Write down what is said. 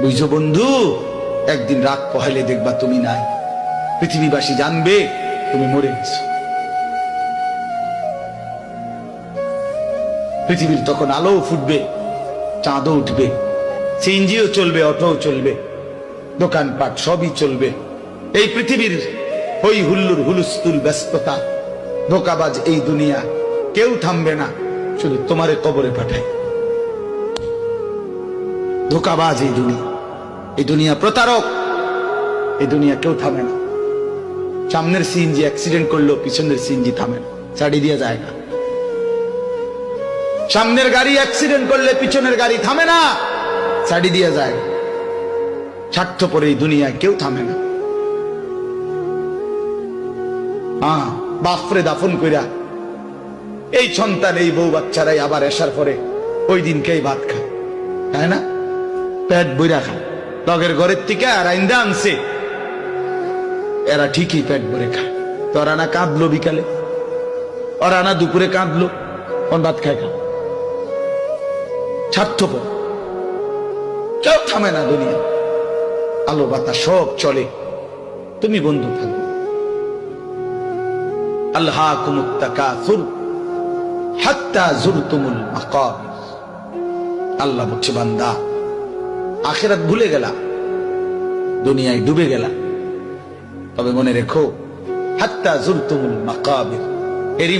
বুঝছো বন্ধু, একদিন রাত পহেলে দেখবা তুমি নাই, পৃথিবীবাসী জানবে তুমি মরে গেছো। পৃথিবীর তখন আলো ফুটবে, চাঁদও উঠবে, সিএনজিও চলবে, অটোও চলবে, দোকানপাট সবই চলবে। এই পৃথিবীর হই হুল্লুর হুলুস্থুল ব্যস্ততা, ধোকাবাজ এই দুনিয়া, কেউ থামবে না, শুধু তোমারে কবরে পাঠায়। ধোকাবাজ এই দুনিয়া, এই দুনিয়া প্রতারক, এই দুনিয়া কেউ থামে না। সামনের সিএনজি অ্যাক্সিডেন্ট করলো, পিছনের সিএনজি থামে না, ছাড়ি দিয়ে যায় না। সামনের গাড়ি অ্যাক্সিডেন্ট করলে পিছনের গাড়ি থামে না, ছাড়ি দিয়ে যায়। স্বার্থপর এই দুনিয়ায় কেউ থামে না। বাপরে দাফন কইরা এই সন্তান, এই বউ বাচ্চারাই আবার আসার পরে ওই দিনকেই ভাত খায়, তাই না? পেট বইরা খায়, লগের ঘরের থেকে আর আইন্দা আনছে, এরা ঠিকই পেট ভরে খায়। তো ওরা না কাঁদলো বিকালে, ওরা না দুপুরে কাঁদলো, কোন ভাত খায় খা। স্বার্থপর, কেউ থামে না দুনিয়া, আলো বাতাস সব চলে, তুমি বন্ধু থাকবে। আল্লাহকুমুত তাকাসুর হাত্তা যুরতুমুল মাকাবির। আল্লাহ বলছে, বান্দা আখিরাত ভুলে গেলা, দুনিয়ায় ডুবে গেলা, তবে মনে রেখো হাত্তা যুরতুমুল মাকাবির, এরই